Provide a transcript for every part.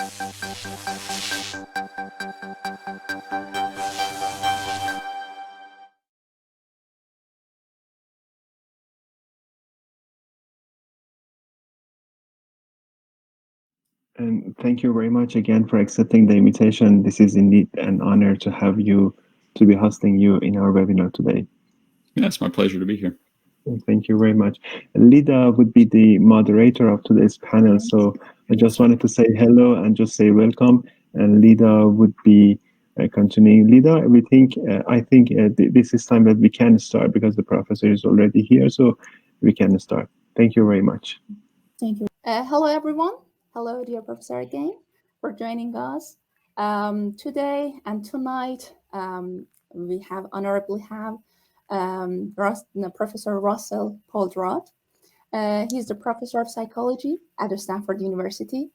And thank you very much again for accepting the invitation. This is indeed an honor to have you, to be hosting you in our webinar today. Yeah, it's my pleasure to be here. Thank you very much. Lida would be the moderator of today's panel, so I just wanted to say hello and just say welcome. And Lida would be continuing. Lida, I think this is time that we can start because the professor is already here, so we can start. Thank you very much. Thank you. Hello, everyone. Hello, dear professor, again, for joining us. Today and tonight, we honorably have Professor Russell Poldrack. He's the professor of psychology at the Stanford University,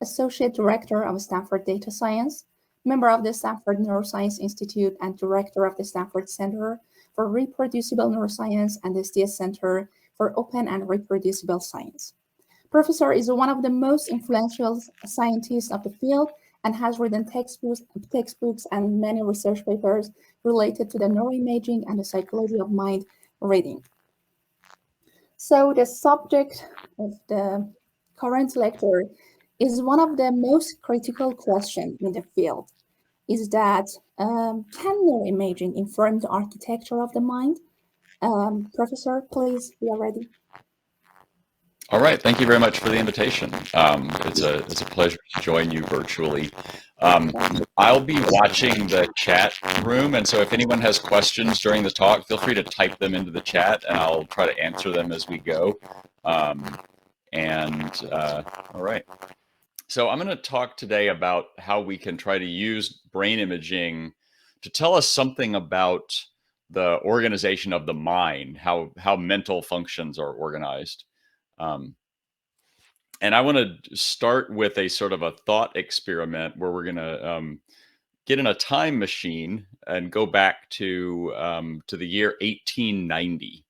associate director of Stanford Data Science, member of the Stanford Neuroscience Institute, and director of the Stanford Center for Reproducible Neuroscience and the STS Center for Open and Reproducible Science. Professor is one of the most influential scientists of the field and has written textbooks and many research papers related to the neuroimaging and the psychology of mind reading. So the subject of the current lecture is one of the most critical questions in the field, is that can neuroimaging inform the architecture of the mind? Professor, please, we are ready. All right, thank you very much for the invitation. It's a pleasure to join you virtually. I'll be watching the chat room, and so if anyone has questions during the talk, feel free to type them into the chat, and I'll try to answer them as we go. All right. So I'm going to talk today about how we can try to use brain imaging to tell us something about the organization of the mind, how mental functions are organized. And I want to start with a sort of a thought experiment where we're going to get in a time machine and go back to the year 1890.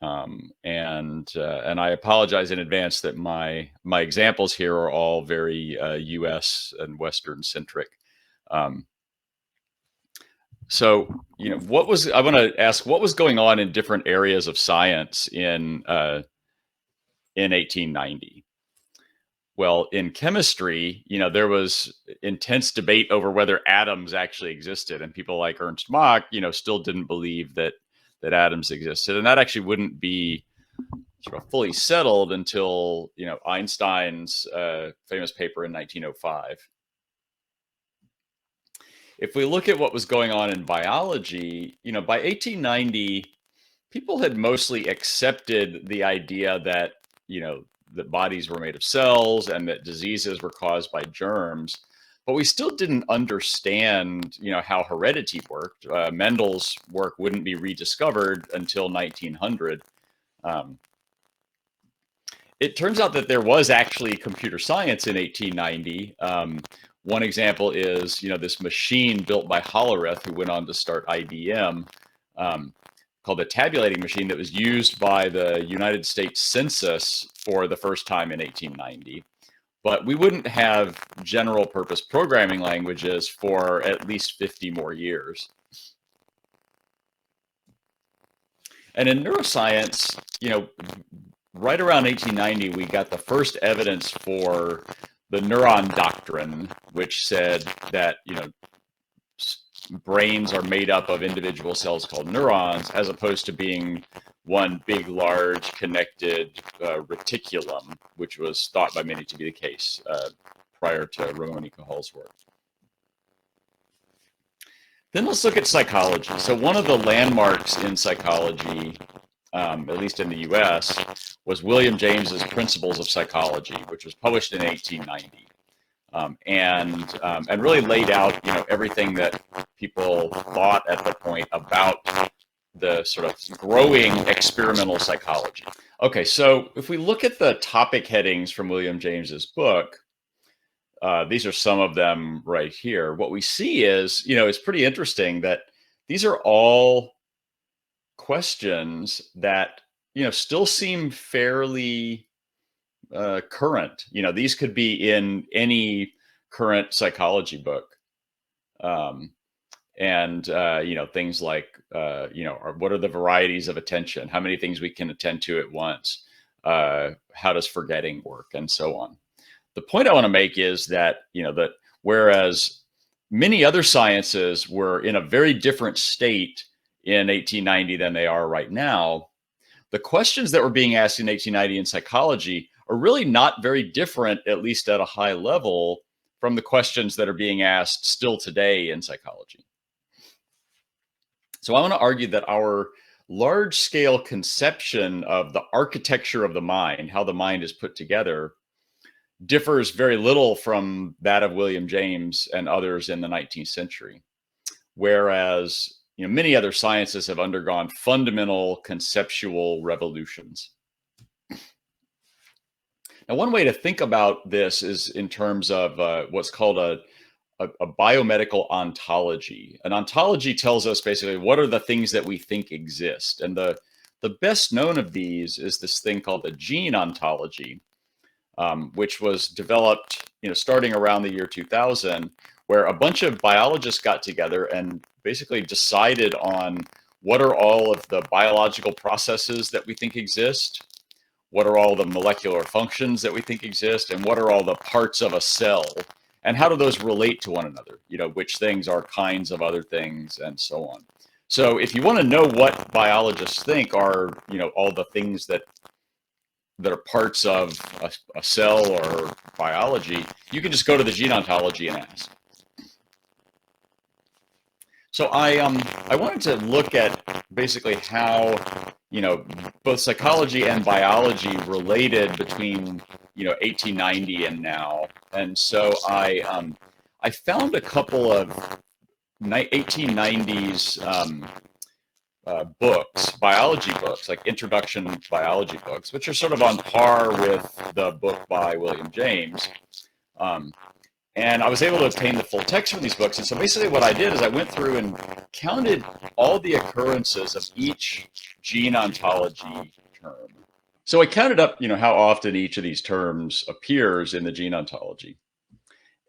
And I apologize in advance that my examples here are all very U.S. and Western centric. So, I want to ask what was going on in different areas of science in 1890. Well, in chemistry, there was intense debate over whether atoms actually existed, and people like Ernst Mach, still didn't believe that atoms existed, and that actually wouldn't be sort of fully settled until Einstein's famous paper in 1905. If we look at what was going on in biology, by 1890, people had mostly accepted the idea that that bodies were made of cells and that diseases were caused by germs, but we still didn't understand, how heredity worked. Mendel's work wouldn't be rediscovered until 1900. It turns out that there was actually computer science in 1890. One example is, this machine built by Hollerith, who went on to start IBM, called the tabulating machine, that was used by the United States Census for the first time in 1890. But we wouldn't have general purpose programming languages for at least 50 more years. And in neuroscience, right around 1890, we got the first evidence for the neuron doctrine, which said that, brains are made up of individual cells called neurons, as opposed to being one big, large, connected reticulum, which was thought by many to be the case prior to Ramon Cajal's work. Then let's look at psychology. So one of the landmarks in psychology, at least in the US, was William James's Principles of Psychology, which was published in 1890. And really laid out, everything that people thought at the point about the sort of growing experimental psychology. Okay, so if we look at the topic headings from William James's book, these are some of them right here. What we see is, it's pretty interesting that these are all questions that, still seem fairly current. These could be in any current psychology book. And things like, what are the varieties of attention? How many things we can attend to at once? How does forgetting work? And so on. The point I want to make is that, that whereas many other sciences were in a very different state in 1890 than they are right now, the questions that were being asked in 1890 in psychology are really not very different, at least at a high level, from the questions that are being asked still today in psychology. So I want to argue that our large-scale conception of the architecture of the mind, how the mind is put together, differs very little from that of William James and others in the 19th century. Whereas, many other sciences have undergone fundamental conceptual revolutions. Now, one way to think about this is in terms of what's called a biomedical ontology. An ontology tells us basically what are the things that we think exist. And the best known of these is this thing called the gene ontology, which was developed, starting around the year 2000, where a bunch of biologists got together and basically decided on what are all of the biological processes that we think exist, what are all the molecular functions that we think exist, and what are all the parts of a cell, and how do those relate to one another? Which things are kinds of other things, and so on. So if you want to know what biologists think are, all the things that are parts of a cell or biology, you can just go to the gene ontology and ask. So I wanted to look at basically how both psychology and biology related between 1890 and now, and so I found a couple of 1890s books, biology books, like introduction biology books, which are sort of on par with the book by William James. And I was able to obtain the full text from these books. And so basically what I did is I went through and counted all the occurrences of each gene ontology term. So I counted up, how often each of these terms appears in the gene ontology.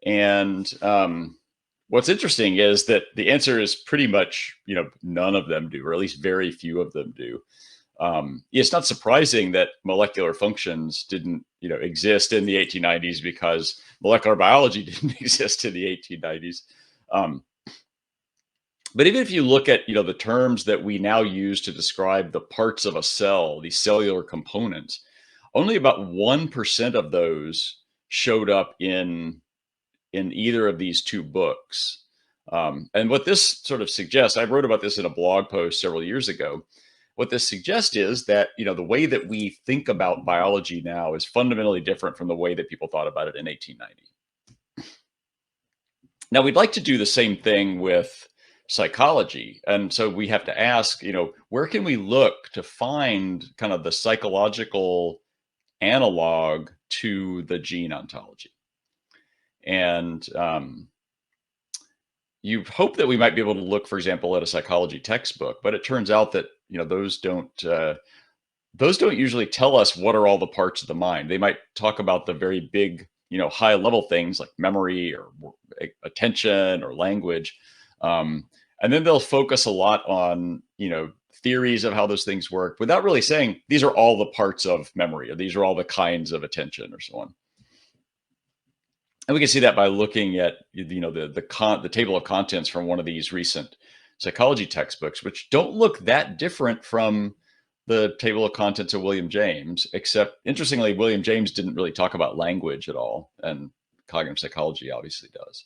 And what's interesting is that the answer is pretty much, none of them do, or at least very few of them do. It's not surprising that molecular functions didn't, exist in the 1890s because molecular biology didn't exist in the 1890s. But even if you look at, the terms that we now use to describe the parts of a cell, these cellular components, only about 1% of those showed up in either of these two books. And what this sort of suggests, I wrote about this in a blog post several years ago. What this suggests is that, the way that we think about biology now is fundamentally different from the way that people thought about it in 1890. Now, we'd like to do the same thing with psychology. And so we have to ask, where can we look to find kind of the psychological analog to the gene ontology? And you hope that we might be able to look, for example, at a psychology textbook, but it turns out that those don't usually tell us what are all the parts of the mind. They might talk about the very big, high level things like memory or attention or language, and then they'll focus a lot on theories of how those things work without really saying these are all the parts of memory or these are all the kinds of attention or so on. And we can see that by looking at the table of contents from one of these recent psychology textbooks, which don't look that different from the table of contents of William James, except interestingly, William James didn't really talk about language at all, and cognitive psychology obviously does.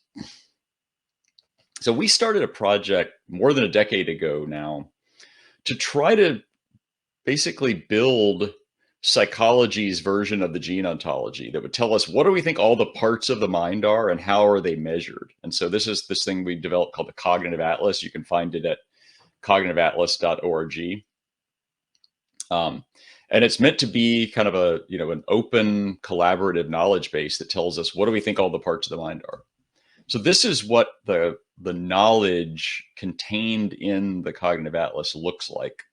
So we started a project more than a decade ago now to try to basically build psychology's version of the gene ontology that would tell us what do we think all the parts of the mind are and how are they measured. And so this is this thing we developed called the Cognitive Atlas. You can find it at cognitiveatlas.org. And it's meant to be kind of a, an open collaborative knowledge base that tells us what do we think all the parts of the mind are. So this is what the knowledge contained in the Cognitive Atlas looks like.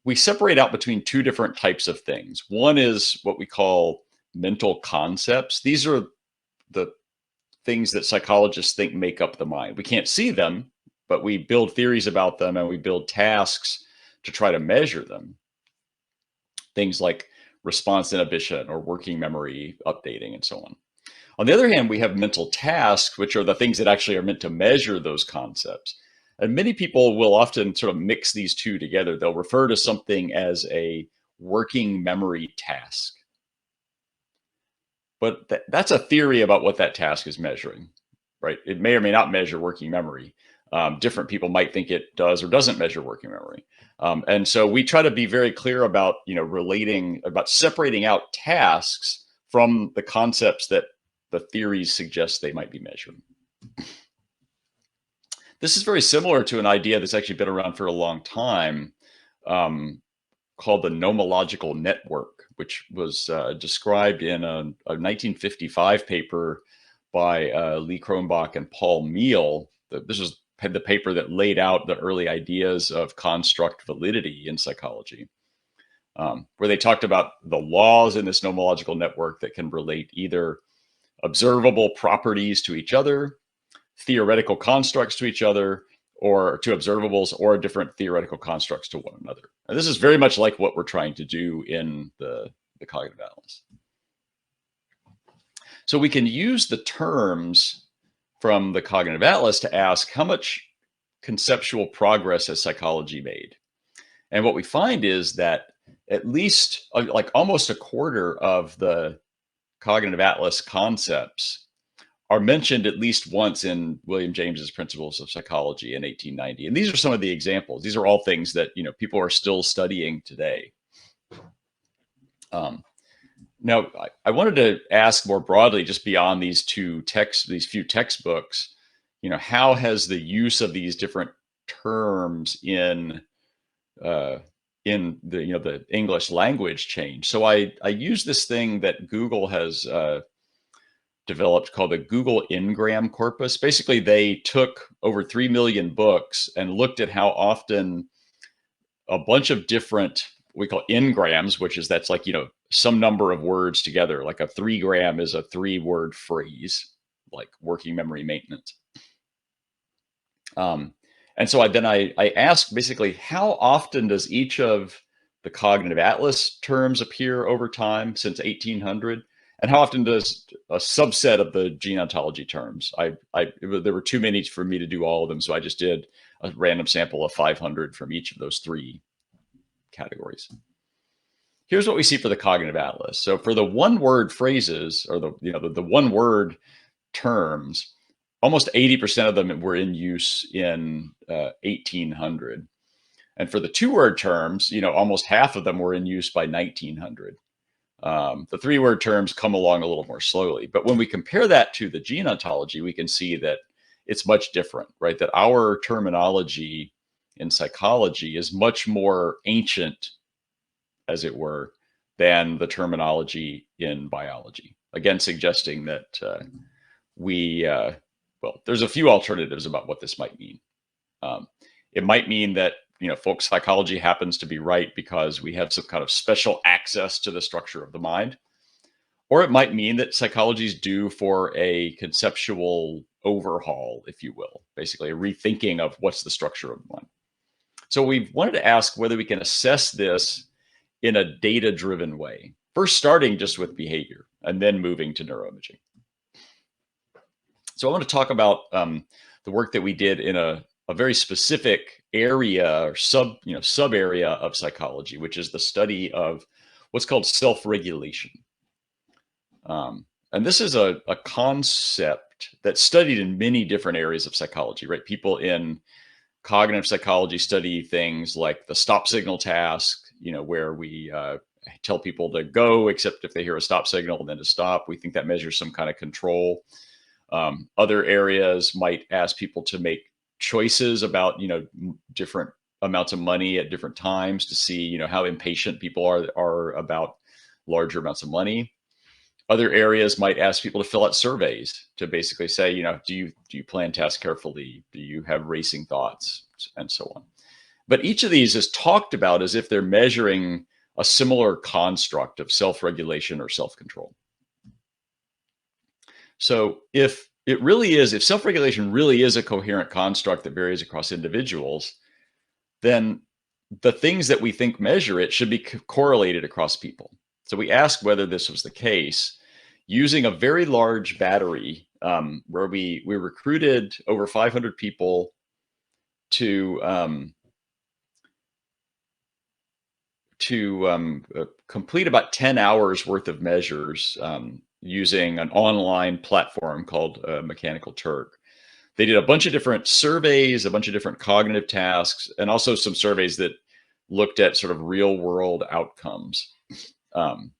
We separate out between two different types of things. One is what we call mental concepts. These are the things that psychologists think make up the mind. We can't see them, but we build theories about them and we build tasks to try to measure them. Things like response inhibition or working memory updating and so on. On the other hand, we have mental tasks, which are the things that actually are meant to measure those concepts. And many people will often sort of mix these two together. They'll refer to something as a working memory task. But that's a theory about what that task is measuring, right? It may or may not measure working memory. Different people might think it does or doesn't measure working memory. And so we try to be very clear about, separating out tasks from the concepts that the theories suggest they might be measuring. This is very similar to an idea that's actually been around for a long time, called the Gnomological Network, which was described in a 1955 paper by Lee Cronbach and Paul Meehl. This was the paper that laid out the early ideas of construct validity in psychology, where they talked about the laws in this Gnomological network that can relate either observable properties to each other, theoretical constructs to each other, or to observables, or different theoretical constructs to one another. And this is very much like what we're trying to do in the cognitive atlas. So we can use the terms from the cognitive atlas to ask how much conceptual progress has psychology made? And what we find is that at least like almost a quarter of the cognitive atlas concepts are mentioned at least once in William James's Principles of Psychology in 1890. And these are some of the examples. These are all things that, people are still studying today. Now, I wanted to ask more broadly, just beyond these few textbooks, how has the use of these different terms in the the English language changed? So I use this thing that Google has developed called the Google Ngram corpus. Basically, they took over 3 million books and looked at how often a bunch of different, we call ngrams, which is that's like, some number of words together. Like a 3-gram is a 3-word phrase, like working memory maintenance. And so I asked basically, how often does each of the cognitive atlas terms appear over time since 1800? And how often does a subset of the gene ontology terms? There were too many for me to do all of them, so I just did a random sample of 500 from each of those 3 categories. Here's what we see for the cognitive atlas. So for the one-word phrases, or the one-word terms, almost 80% of them were in use in 1800. And for the 2-word terms, almost half of them were in use by 1900. The 3-word terms come along a little more slowly. But when we compare that to the gene ontology, we can see that it's much different, right? That our terminology in psychology is much more ancient, as it were, than the terminology in biology. Again, suggesting that there's a few alternatives about what this might mean. It might mean that, folk psychology happens to be right because we have some kind of special access to the structure of the mind. Or it might mean that psychology is due for a conceptual overhaul, if you will, basically a rethinking of what's the structure of the mind. So we wanted to ask whether we can assess this in a data-driven way, first starting just with behavior and then moving to neuroimaging. So I want to talk about the work that we did in a very specific area or sub area of psychology, which is the study of what's called self-regulation. And this is a concept that's studied in many different areas of psychology, right? People in cognitive psychology study things like the stop signal task, where we tell people to go, except if they hear a stop signal, then to stop. We think that measures some kind of control. Other areas might ask people to make choices about, different amounts of money at different times to see, how impatient people are about larger amounts of money. Other areas might ask people to fill out surveys to basically say, do you plan tasks carefully? Do you have racing thoughts? And so on. But each of these is talked about as if they're measuring a similar construct of self-regulation or self-control. So if it really is, if self-regulation really is a coherent construct that varies across individuals, then the things that we think measure it should be correlated across people. So we asked whether this was the case using a very large battery where we recruited over 500 people to complete about 10 hours worth of measures using an online platform called Mechanical Turk. They did a bunch of different surveys, a bunch of different cognitive tasks, and also some surveys that looked at sort of real world outcomes. So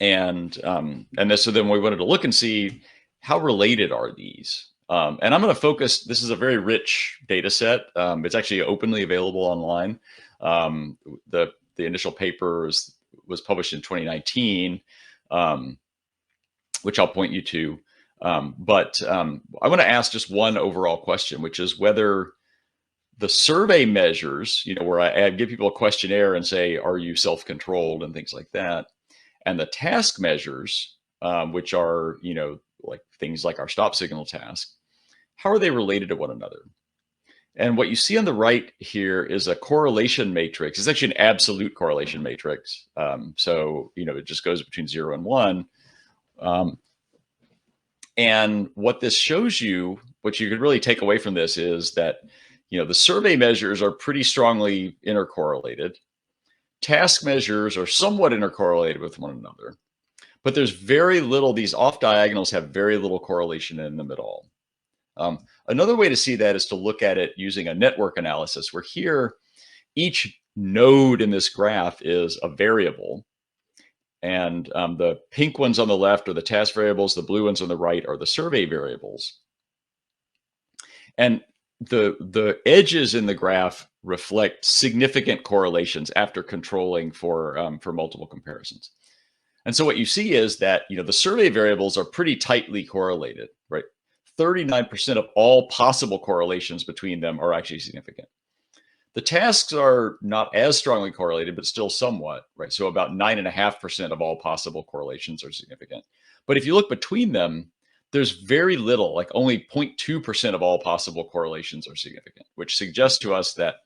then we wanted to look and see how related are these. And I'm going to focus, this is a very rich data set. It's actually openly available online. The initial paper was published in 2019, which I'll point you to. But I want to ask just one overall question, which is whether the survey measures, where I give people a questionnaire and say, are you self-controlled and things like that, and the task measures, which are, like things like our stop signal task, how are they related to one another? And what you see on the right here is a correlation matrix. It's actually an absolute correlation matrix. So, it just goes between 0 and 1. And what this shows you, what you could really take away from this is that, the survey measures are pretty strongly intercorrelated. Task measures are somewhat intercorrelated with one another, but there's very little, these off diagonals have very little correlation in them at all. Another way to see that is to look at it using a network analysis, where here, each node in this graph is a variable. And the pink ones on the left are the task variables. The blue ones on the right are the survey variables. And the edges in the graph reflect significant correlations after controlling for multiple comparisons. And so what you see is that, the survey variables are pretty tightly correlated, right? 39% of all possible correlations between them are actually significant. The tasks are not as strongly correlated, but still somewhat, right? So about 9.5% of all possible correlations are significant. But if you look between them, there's very little, like only 0.2% of all possible correlations are significant, which suggests to us that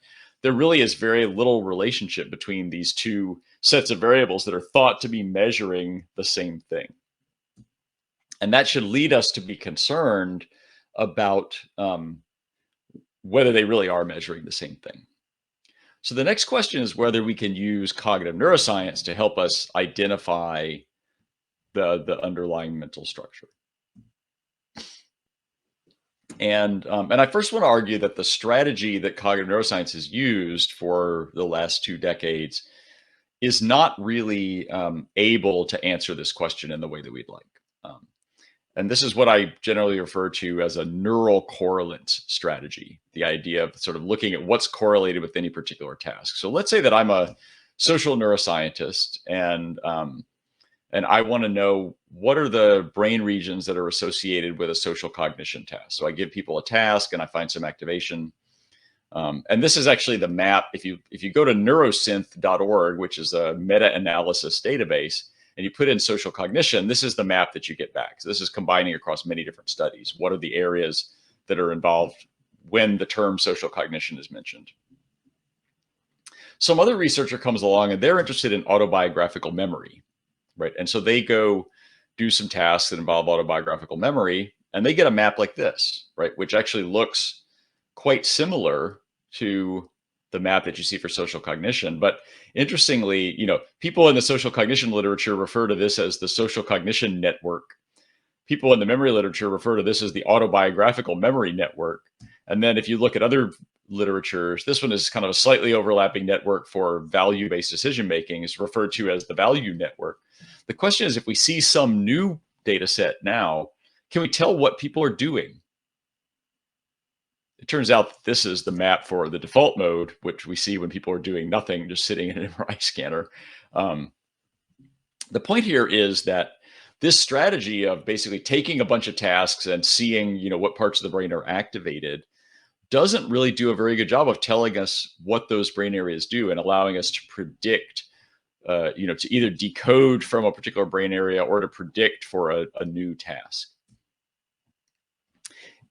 there really is very little relationship between these two sets of variables that are thought to be measuring the same thing. And that should lead us to be concerned about whether they really are measuring the same thing. So the next question is whether we can use cognitive neuroscience to help us identify the underlying mental structure. And I first want to argue that the strategy that cognitive neuroscience has used for the last 2 decades is not really able to answer this question in the way that we'd like. And this is what I generally refer to as a neural correlant strategy, the idea of sort of looking at what's correlated with any particular task. So let's say that I'm a social neuroscientist and I want to know what are the brain regions that are associated with a social cognition task. So I give people a task and I find some activation. And this is actually the map. If you go to neurosynth.org, which is a meta-analysis database, and you put in social cognition, this is the map that you get back. So this is combining across many different studies. What are the areas that are involved when the term social cognition is mentioned? Some other researcher comes along and they're interested in autobiographical memory, right? And so they go do some tasks that involve autobiographical memory, and they get a map like this, right? Which actually looks quite similar to the map that you see for social cognition. But interestingly, people in the social cognition literature refer to this as the social cognition network. People in the memory literature refer to this as the autobiographical memory network. And then if you look at other literatures, this one is kind of a slightly overlapping network for value-based decision-making, is referred to as the value network. The question is, if we see some new data set now, can we tell what people are doing? It turns out that this is the map for the default mode, which we see when people are doing nothing, just sitting in an MRI scanner. The point here is that this strategy of basically taking a bunch of tasks and seeing, what parts of the brain are activated doesn't really do a very good job of telling us what those brain areas do and allowing us to predict to either decode from a particular brain area or to predict for a new task.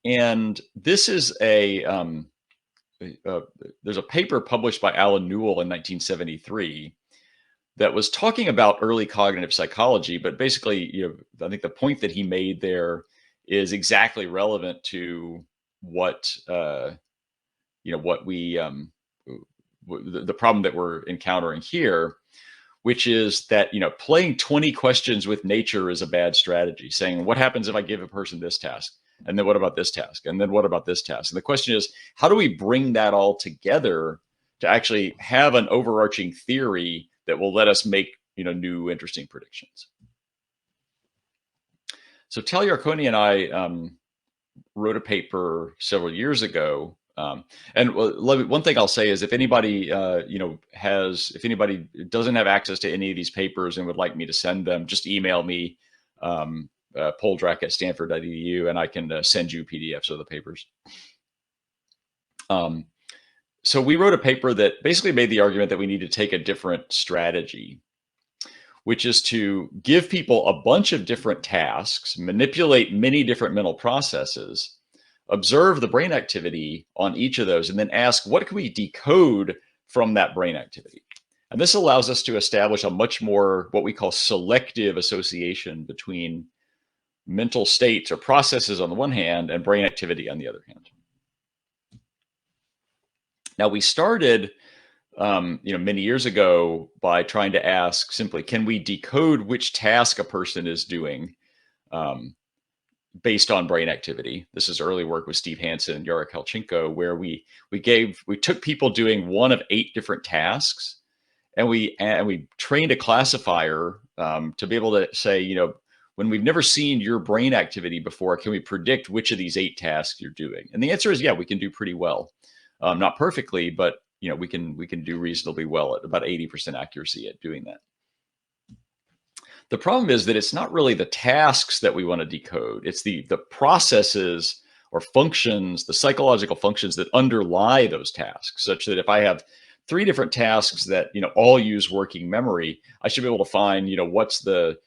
And this is there's a paper published by Alan Newell in 1973 that was talking about early cognitive psychology, but basically, I think the point that he made there is exactly relevant to what what we the problem that we're encountering here, which is that playing 20 questions with nature is a bad strategy. Saying, what happens if I give a person this task, and then what about this task, and then what about this task? And the question is, how do we bring that all together to actually have an overarching theory that will let us make new interesting predictions? So Tal Yarkoni and I wrote a paper several years ago, and one thing I'll say is, if anybody if anybody doesn't have access to any of these papers and would like me to send them, just email me, Poldrack at stanford.edu, and I can send you PDFs of the papers. So we wrote a paper that basically made the argument that we need to take a different strategy, which is to give people a bunch of different tasks, manipulate many different mental processes, observe the brain activity on each of those, and then ask, what can we decode from that brain activity? And this allows us to establish a much more what we call selective association between mental states or processes on the one hand and brain activity on the other hand. Now, we started many years ago by trying to ask simply, can we decode which task a person is doing based on brain activity? This is early work with Steve Hansen and Yara Kalchenko, where we took people doing one of 8 different tasks, and we trained a classifier to be able to say, when we've never seen your brain activity before, can we predict which of these 8 tasks you're doing? And the answer is, yeah, we can do pretty well. Not perfectly, but we can do reasonably well at about 80% accuracy at doing that. The problem is that it's not really the tasks that we want to decode. It's the processes or functions, the psychological functions that underlie those tasks, such that if I have 3 different tasks that all use working memory, I should be able to find what's the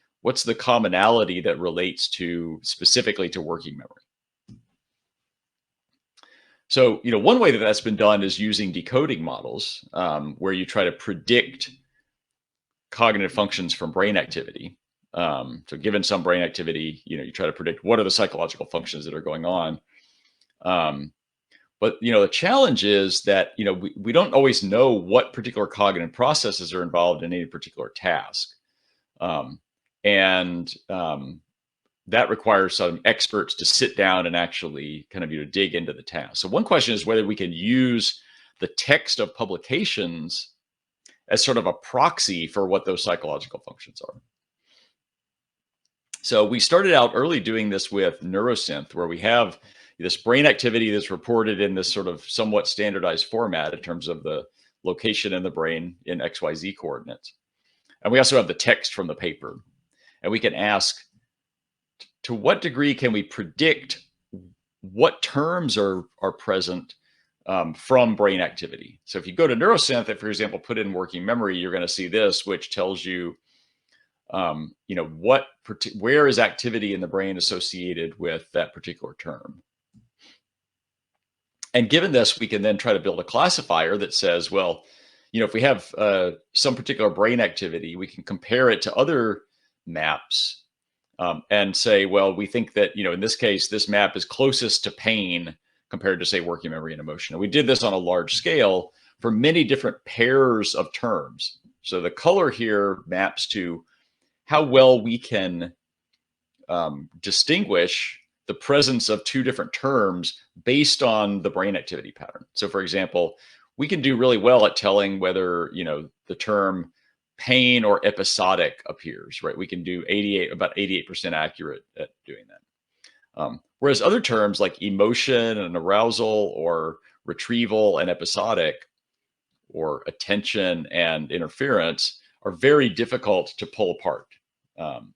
commonality that relates to specifically to working memory. So, one way that that's been done is using decoding models, where you try to predict cognitive functions from brain activity. So given some brain activity, you try to predict what are the psychological functions that are going on. But, the challenge is that, we don't always know what particular cognitive processes are involved in any particular task. That requires some experts to sit down and actually kind of dig into the task. So one question is whether we can use the text of publications as sort of a proxy for what those psychological functions are. So we started out early doing this with Neurosynth, where we have this brain activity that's reported in this sort of somewhat standardized format in terms of the location in the brain in XYZ coordinates. And we also have the text from the paper. And we can ask, to what degree can we predict what terms are present from brain activity? So if you go to Neurosynth, if, for example, put in working memory, you're going to see this, which tells you, where is activity in the brain associated with that particular term. And given this, we can then try to build a classifier that says, well, if we have some particular brain activity, we can compare it to other maps. And say, well, we think that, in this case, this map is closest to pain compared to, say, working memory and emotion. And we did this on a large scale for many different pairs of terms. So the color here maps to how well we can distinguish the presence of 2 different terms based on the brain activity pattern. So, for example, we can do really well at telling whether, the term pain or episodic appears, right? We can do about 88% accurate at doing that. Whereas other terms like emotion and arousal, or retrieval and episodic, or attention and interference are very difficult to pull apart.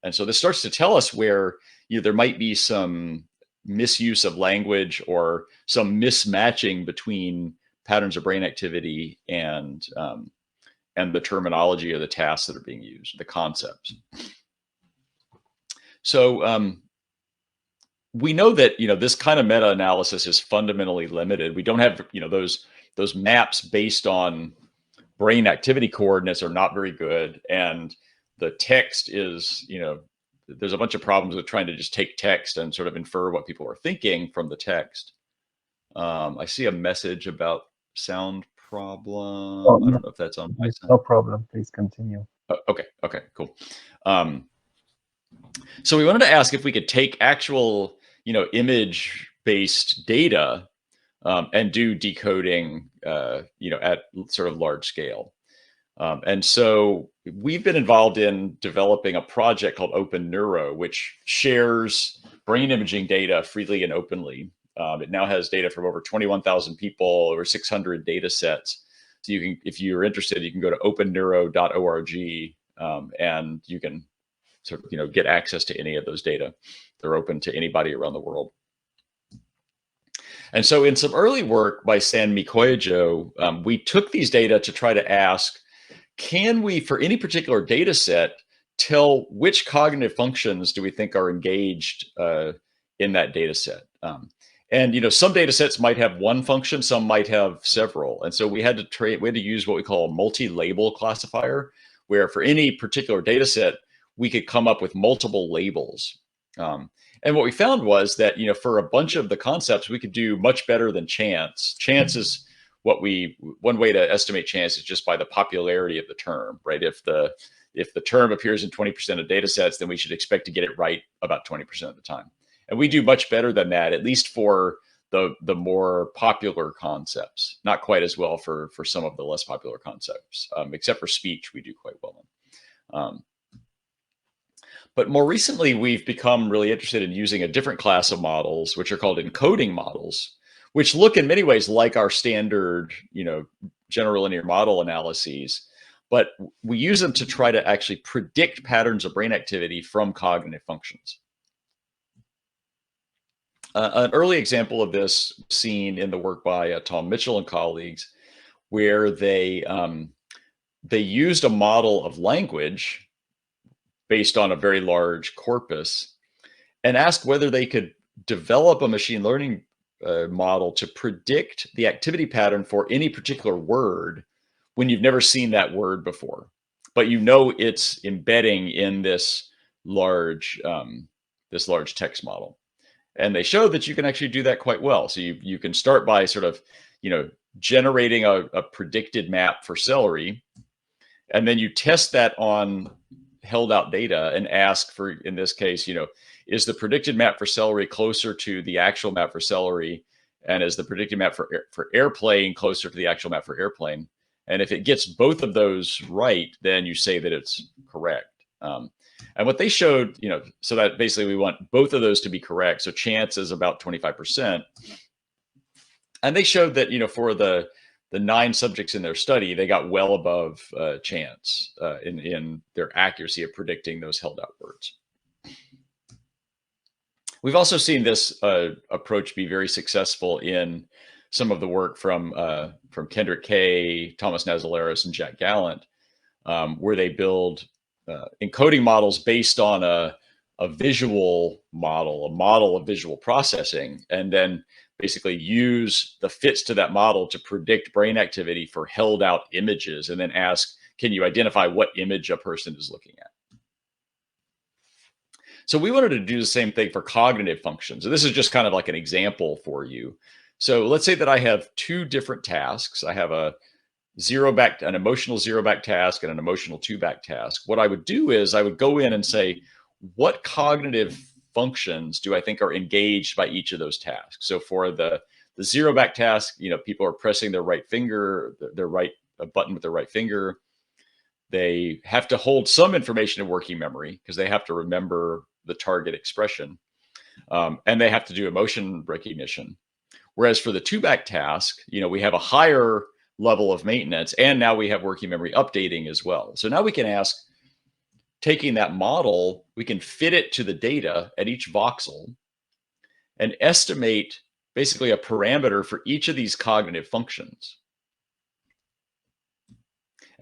And so this starts to tell us where there might be some misuse of language or some mismatching between patterns of brain activity and and the terminology of the tasks that are being used, the concepts. So we know that this kind of meta-analysis is fundamentally limited. We don't have those maps based on brain activity coordinates are not very good, and the text is there's a bunch of problems with trying to just take text and sort of infer what people are thinking from the text. I see a message about sound problem. Oh, I don't know if that's on my side. No problem. Please continue. Okay, cool. So we wanted to ask if we could take actual, image-based data and do decoding, at sort of large scale. And so we've been involved in developing a project called Open Neuro, which shares brain imaging data freely and openly. It now has data from over 21,000 people, over 600 data sets. So you can, if you're interested, you can go to openneuro.org and you can sort of, get access to any of those data. They're open to anybody around the world. And so in some early work by San Mikojo, we took these data to try to ask, can we, for any particular data set, tell which cognitive functions do we think are engaged in that data set? And some data sets might have one function, some might have several. And so we had to use what we call a multi-label classifier, where for any particular data set, we could come up with multiple labels. And what we found was that, for a bunch of the concepts, we could do much better than chance. Chance is one way to estimate chance is just by the popularity of the term, right? If the term appears in 20% of data sets, then we should expect to get it right about 20% of the time. And we do much better than that, at least for the more popular concepts. Not quite as well for some of the less popular concepts, except for speech, we do quite well in. But more recently, we've become really interested in using a different class of models, which are called encoding models, which look in many ways like our standard, general linear model analyses, but we use them to try to actually predict patterns of brain activity from cognitive functions. An early example of this seen in the work by Tom Mitchell and colleagues, where they used a model of language based on a very large corpus and asked whether they could develop a machine learning model to predict the activity pattern for any particular word when you've never seen that word before, but it's embedding in this large text model. And they showed that you can actually do that quite well. So you can start by sort of, generating a predicted map for celery, and then you test that on held out data and ask for, in this case, is the predicted map for celery closer to the actual map for celery? And is the predicted map for airplane closer to the actual map for airplane? And if it gets both of those right, then you say that it's correct. And what they showed, so that basically we want both of those to be correct. So chance is about 25%. And they showed that, for the 9 subjects in their study, they got well above chance in their accuracy of predicting those held out words. We've also seen this approach be very successful in some of the work from Kendrick Kay, Thomas Nazalaris, and Jack Gallant, where they build encoding models based on a visual model, a model of visual processing, and then basically use the fits to that model to predict brain activity for held out images, and then ask, can you identify what image a person is looking at? So we wanted to do the same thing for cognitive functions. And this is just kind of like an example for you. So let's say that I have 2 different tasks. I have an emotional 0-back task and an emotional 2-back task. What I would do is I would go in and say, what cognitive functions do I think are engaged by each of those tasks? So for the 0-back task, people are pressing their right finger, a button with their right finger. They have to hold some information in working memory because they have to remember the target expression, and they have to do emotion recognition. Whereas for the 2-back task, we have a higher level of maintenance, and now we have working memory updating as well. So now we can ask, taking that model, we can fit it to the data at each voxel and estimate basically a parameter for each of these cognitive functions.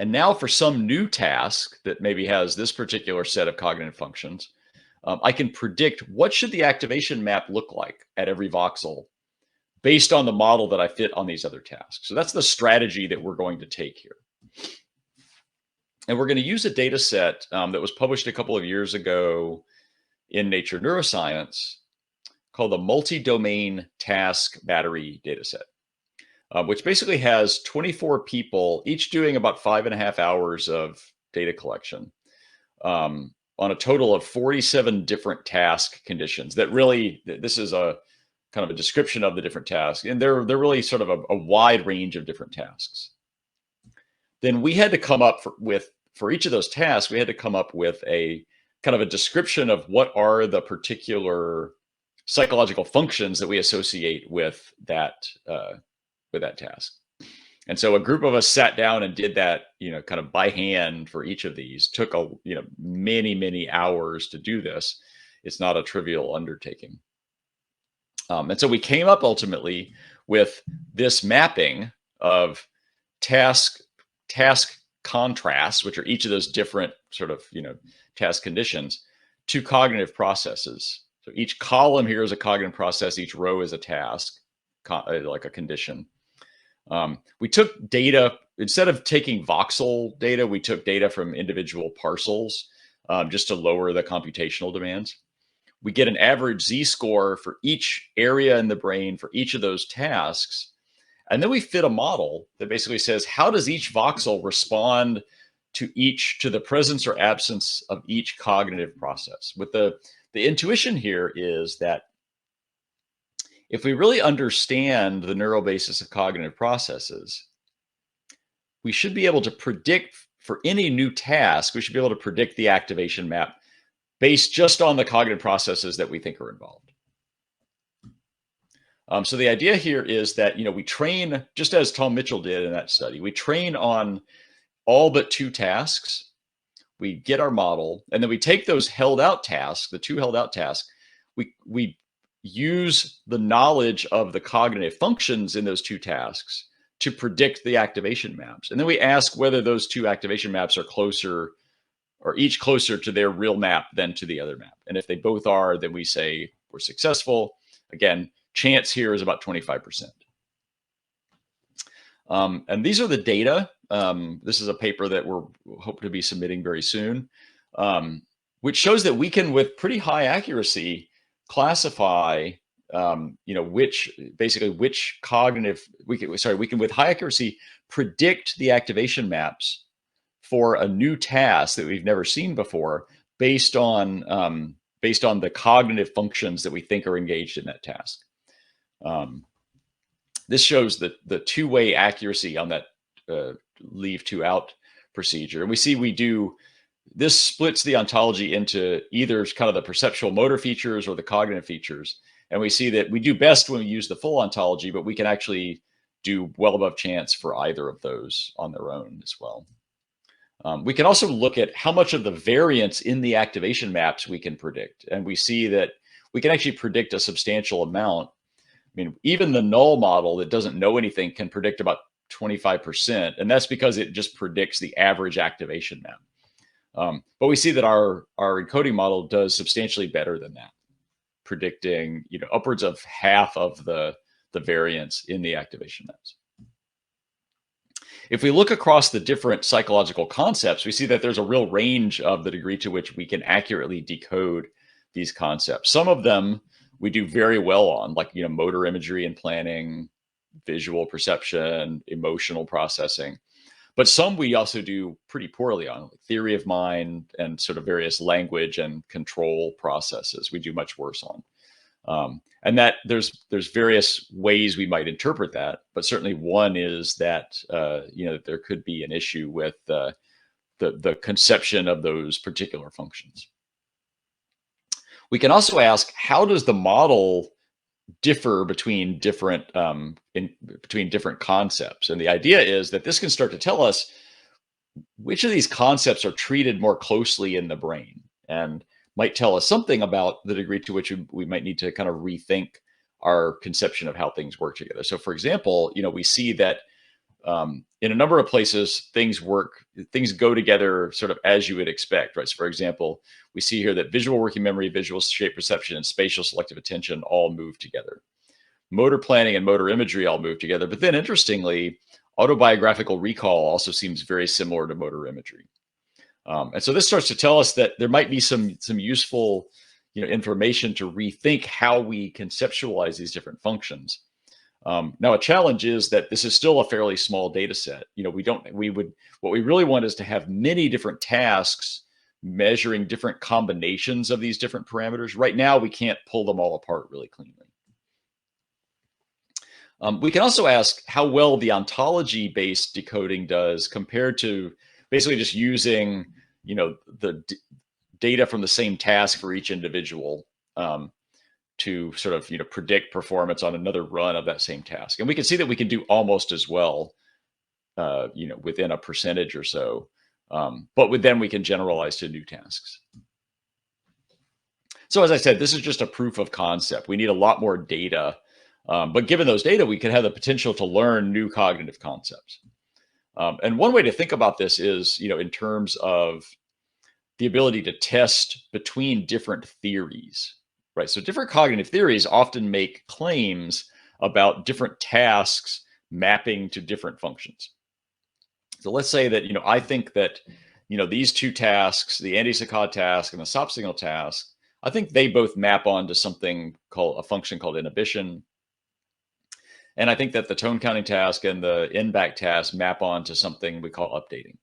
And now for some new task that maybe has this particular set of cognitive functions, I can predict what should the activation map look like at every voxel based on the model that I fit on these other tasks. So that's the strategy that we're going to take here. And we're going to use a data set that was published a couple of years ago in Nature Neuroscience called the multi-domain task battery data set, which basically has 24 people, each doing about 5.5 hours of data collection on a total of 47 different task conditions. That really, this is a kind of a description of the different tasks, and they're really sort of a wide range of different tasks. Then we had to come up for each of those tasks, we had to come up with a kind of a description of what are the particular psychological functions that we associate with that task. And so a group of us sat down and did that, kind of by hand for each of these. Took many hours to do this. It's not a trivial undertaking. And so we came up ultimately with this mapping of task contrasts, which are each of those different sort of, task conditions, to cognitive processes. So each column here is a cognitive process. Each row is a task, like a condition. We took data, instead of taking voxel data, we took data from individual parcels just to lower the computational demands. We get an average Z-score for each area in the brain for each of those tasks. And then we fit a model that basically says, how does each voxel respond to the presence or absence of each cognitive process? With the intuition here is that if we really understand the neural basis of cognitive processes, we should be able to predict for any new task, we should be able to predict the activation map based just on the cognitive processes that we think are involved. So the idea here is that, we train, just as Tom Mitchell did in that study, we train on all but 2 tasks. We get our model, and then we take those held out tasks, the 2 held out tasks, we use the knowledge of the cognitive functions in those 2 tasks to predict the activation maps. And then we ask whether those 2 activation maps are closer, or each closer to their real map than to the other map. And if they both are, then we say we're successful. Again, chance here is about 25%. And these are the data. This is a paper that we're hoping to be submitting very soon, which shows that we can, with pretty high accuracy, classify, which cognitive, we can with high accuracy predict the activation maps for a new task that we've never seen before, based on the cognitive functions that we think are engaged in that task. This shows the two-way accuracy on that leave 2 out procedure. And we see this splits the ontology into either kind of the perceptual motor features or the cognitive features. And we see that we do best when we use the full ontology, but we can actually do well above chance for either of those on their own as well. We can also look at how much of the variance in the activation maps we can predict. And we see that we can actually predict a substantial amount. I mean, even the null model that doesn't know anything can predict about 25%. And that's because it just predicts the average activation map. But we see that our encoding model does substantially better than that, predicting upwards of half of the variance in the activation maps. If we look across the different psychological concepts, we see that there's a real range of the degree to which we can accurately decode these concepts. Some of them we do very well on, like motor imagery and planning, visual perception, emotional processing. But some we also do pretty poorly on, like theory of mind and sort of various language and control processes. We do much worse on. And that there's various ways we might interpret that, but certainly one is that there could be an issue with the conception of those particular functions. We can also ask, how does the model differ between different concepts? And the idea is that this can start to tell us which of these concepts are treated more closely in the brain, and might tell us something about the degree to which we might need to kind of rethink our conception of how things work together. So for example, we see that in a number of places, things go together sort of as you would expect, right? So for example, we see here that visual working memory, visual shape perception, and spatial selective attention all move together. Motor planning and motor imagery all move together. But then interestingly, autobiographical recall also seems very similar to motor imagery. And so this starts to tell us that there might be some useful information to rethink how we conceptualize these different functions. Now, a challenge is that this is still a fairly small data set. What we really want is to have many different tasks measuring different combinations of these different parameters. Right now, we can't pull them all apart really cleanly. We can also ask how well the ontology-based decoding does compared to basically just using, the data from the same task for each individual to sort of, predict performance on another run of that same task. And we can see that we can do almost as well, within a percentage or so. But then we can generalize to new tasks. So as I said, this is just a proof of concept. We need a lot more data. But given those data, we could have the potential to learn new cognitive concepts. And one way to think about this is, in terms of the ability to test between different theories, right? So different cognitive theories often make claims about different tasks mapping to different functions. So let's say that, I think that, these two tasks, the anti-saccade task and the stop signal task, I think they both map onto something called a function called inhibition. And I think that the tone counting task and the in-back task map onto something we call updating.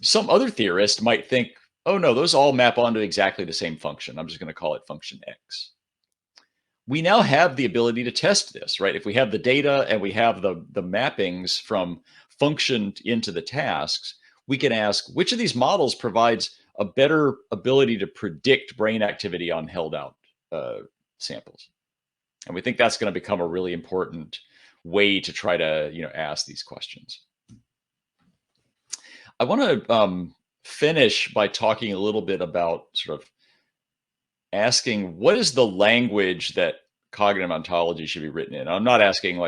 Some other theorist might think, oh no, those all map onto exactly the same function. I'm just going to call it function X. We now have the ability to test this, right? If we have the data and we have the mappings from function into the tasks, we can ask which of these models provides a better ability to predict brain activity on held out samples. And we think that's going to become a really important way to try to, ask these questions. I want to finish by talking a little bit about sort of asking what is the language that cognitive ontology should be written in. I'm not asking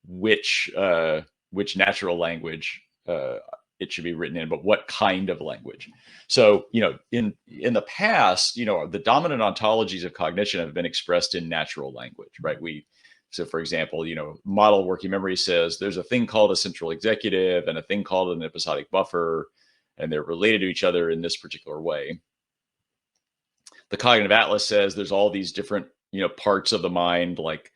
which natural language it should be written in, but what kind of language. So, in the past, the dominant ontologies of cognition have been expressed in natural language, right? So for example, model working memory says there's a thing called a central executive and a thing called an episodic buffer, and they're related to each other in this particular way. The cognitive atlas says there's all these different, parts of the mind, like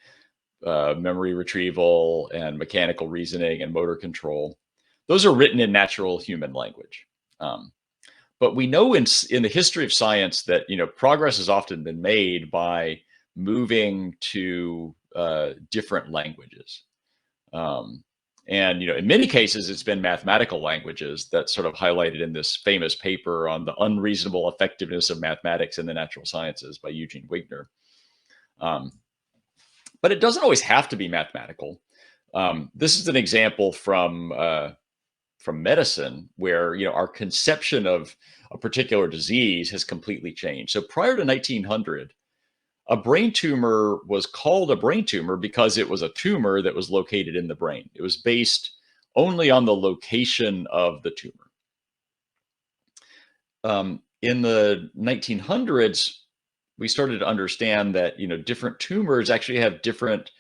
memory retrieval and mechanical reasoning and motor control. Those are written in natural human language. But we know in the history of science that, progress has often been made by moving to different languages. And, in many cases, it's been mathematical languages that sort of highlighted in this famous paper on the unreasonable effectiveness of mathematics in the natural sciences by Eugene Wigner. But it doesn't always have to be mathematical. This is an example from medicine where, our conception of a particular disease has completely changed. So prior to 1900, a brain tumor was called a brain tumor because it was a tumor that was located in the brain. It was based only on the location of the tumor. In the 1900s, we started to understand that, different tumors actually have different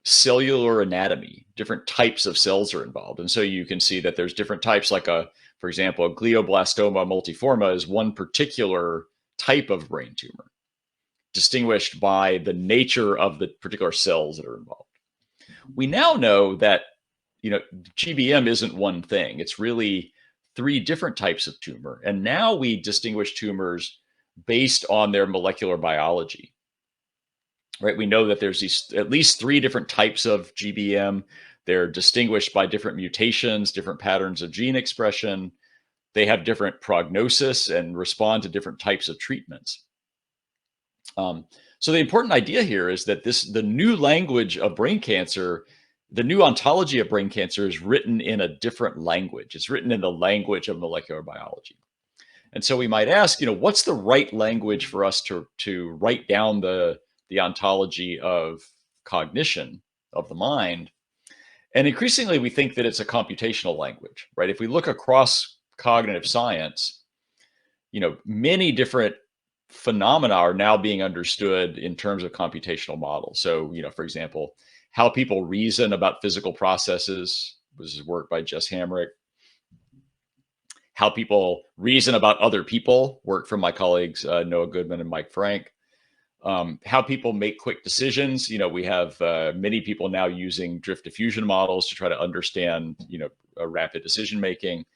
cellular anatomy, different types of cells are involved. And so you can see that there's different types, like for example, a glioblastoma multiforme is one particular type of brain tumor, distinguished by the nature of the particular cells that are involved. We now know that, GBM isn't one thing. It's really 3 different types of tumor. And now we distinguish tumors based on their molecular biology. Right, we know that there's at least 3 different types of GBM. They're distinguished by different mutations, different patterns of gene expression. They have different prognosis and respond to different types of treatments. So the important idea here is that the new language of brain cancer, the new ontology of brain cancer is written in a different language. It's written in the language of molecular biology. And so we might ask, what's the right language for us to write down the ontology of cognition of the mind? And increasingly, we think that it's a computational language, right? If we look across cognitive science, many different phenomena are now being understood in terms of computational models. So, for example, how people reason about physical processes, this is work by Jess Hamrick. How people reason about other people, work from my colleagues Noah Goodman and Mike Frank. How people make quick decisions. We have many people now using drift diffusion models to try to understand, rapid decision making.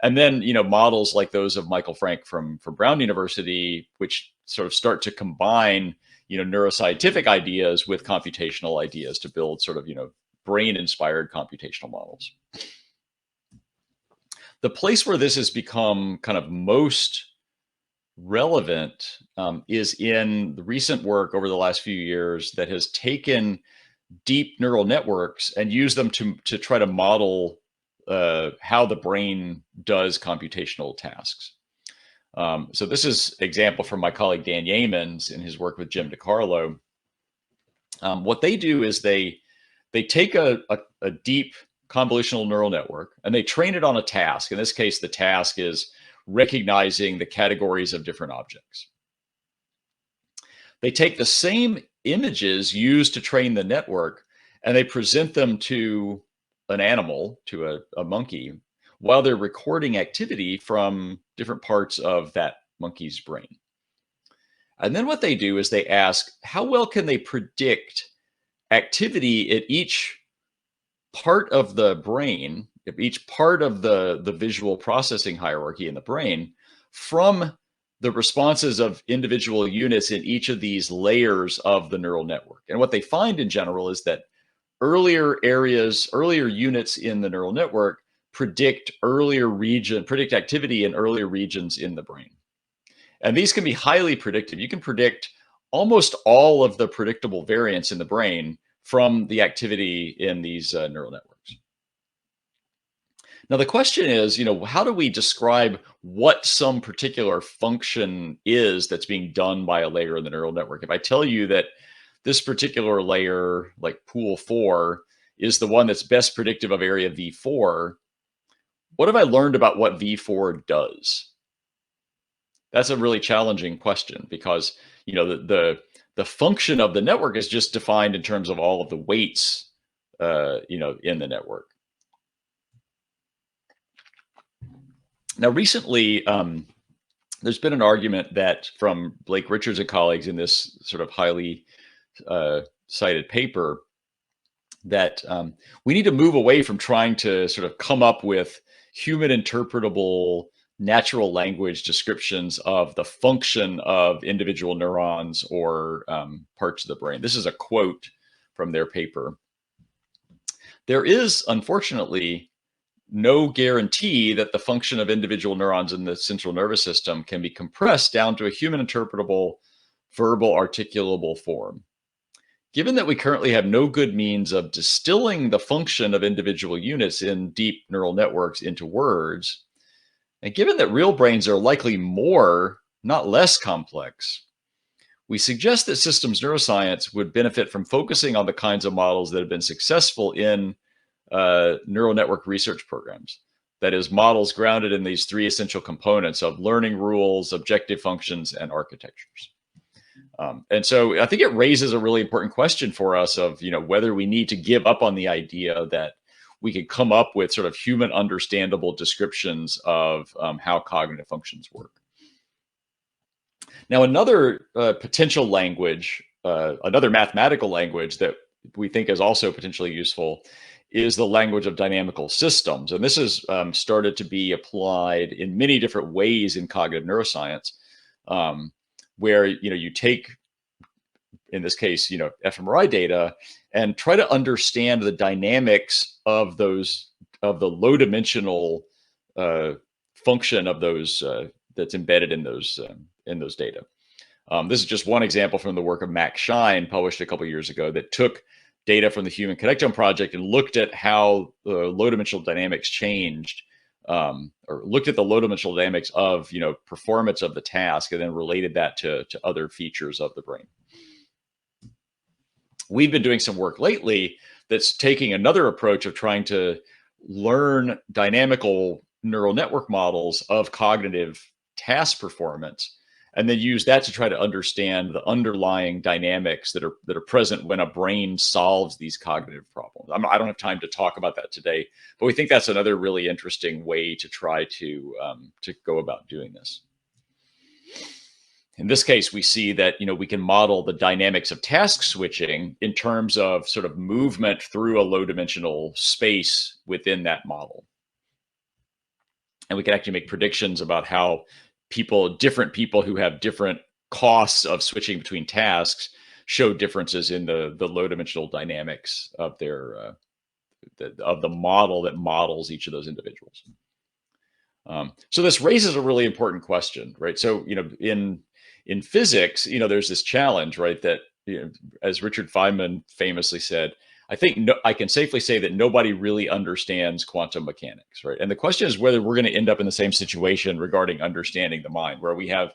And then, models like those of Michael Frank from Brown University, which sort of start to combine, neuroscientific ideas with computational ideas to build sort of, brain-inspired computational models. The place where this has become kind of most relevant is in the recent work over the last few years that has taken deep neural networks and used them to try to model how the brain does computational tasks. So this is an example from my colleague Dan Yeamans in his work with Jim DiCarlo. What they do is they take a deep convolutional neural network and they train it on a task. In this case, the task is recognizing the categories of different objects. They take the same images used to train the network and they present them to an animal, to a monkey, while they're recording activity from different parts of that monkey's brain. And then what they do is they ask, how well can they predict activity at each part of the brain, each part of the visual processing hierarchy in the brain, from the responses of individual units in each of these layers of the neural network. And what they find in general is that earlier units in the neural network predict activity in earlier regions in the brain. And these can be highly predictive. You can predict almost all of the predictable variants in the brain from the activity in these neural networks. Now, the question is, how do we describe what some particular function is that's being done by a layer in the neural network? If I tell you that this particular layer, like pool 4, is the one that's best predictive of area V4, what have I learned about what V4 does? That's a really challenging question because, the function of the network is just defined in terms of all of the weights, in the network. Now, recently, there's been an argument that from Blake Richards and colleagues in this sort of highly cited paper that we need to move away from trying to sort of come up with human interpretable natural language descriptions of the function of individual neurons or parts of the brain. This is a quote from their paper. There is, unfortunately, no guarantee that the function of individual neurons in the central nervous system can be compressed down to a human interpretable, verbal, articulable form. Given that we currently have no good means of distilling the function of individual units in deep neural networks into words, and given that real brains are likely more, not less complex, we suggest that systems neuroscience would benefit from focusing on the kinds of models that have been successful in neural network research programs. That is, models grounded in these 3 essential components of learning rules, objective functions, and architectures. And so I think it raises a really important question for us of, whether we need to give up on the idea that we could come up with sort of human understandable descriptions of how cognitive functions work. Now, another potential language, another mathematical language that we think is also potentially useful is the language of dynamical systems. And this has started to be applied in many different ways in cognitive neuroscience, where, you take, in this case, fMRI data and try to understand the dynamics of those, of the low dimensional function of those that's embedded in those data. This is just one example from the work of Max Schein, published a couple of years ago, that took data from the Human Connectome Project and looked at how the low dimensional dynamics changed, or looked at the low dimensional dynamics of performance of the task, and then related that to other features of the brain. We've been doing some work lately that's taking another approach of trying to learn dynamical neural network models of cognitive task performance, and then use that to try to understand the underlying dynamics that are present when a brain solves these cognitive problems. I don't have time to talk about that today, but we think that's another really interesting way to try to go about doing this. In this case, we see that we can model the dynamics of task switching in terms of sort of movement through a low-dimensional space within that model. And we can actually make predictions about how different people who have different costs of switching between tasks show differences in the low-dimensional dynamics of their of the model that models each of those individuals. So this raises a really important question, right? So in physics, there's this challenge, right? That as Richard Feynman famously said, I think I can safely say that nobody really understands quantum mechanics, right? And the question is whether we're going to end up in the same situation regarding understanding the mind, where we have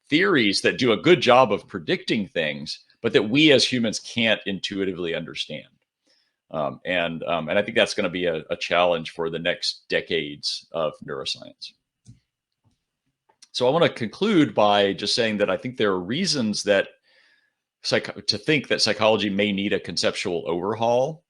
theories that do a good job of predicting things, but that we as humans can't intuitively understand. And I think that's going to be a challenge for the next decades of neuroscience. So I want to conclude by just saying that I think there are reasons that to think that psychology may need a conceptual overhaul,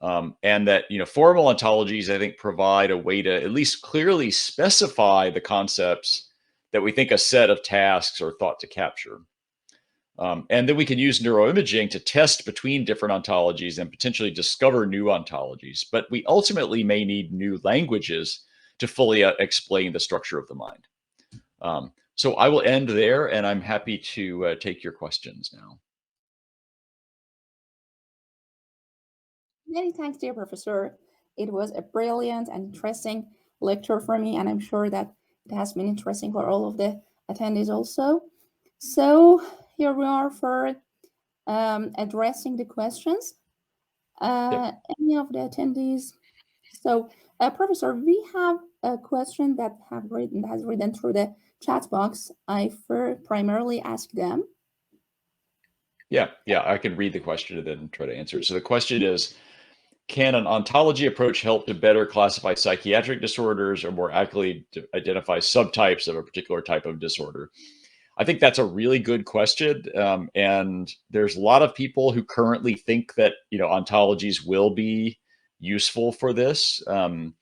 and that formal ontologies, I think, provide a way to at least clearly specify the concepts that we think a set of tasks are thought to capture. And then we can use neuroimaging to test between different ontologies and potentially discover new ontologies. But we ultimately may need new languages to fully explain the structure of the mind. So I will end there, and I'm happy to take your questions now. Many thanks, dear professor. It was a brilliant and interesting lecture for me, and I'm sure that it has been interesting for all of the attendees also. So here we are for addressing the questions. Any of the attendees? So, Professor, we have a question that has written through the chat box. I primarily ask them. Yeah, I can read the question and then try to answer it. So the question is, can an ontology approach help to better classify psychiatric disorders or more accurately identify subtypes of a particular type of disorder? I think that's a really good question. And there's a lot of people who currently think that, ontologies will be useful for this. In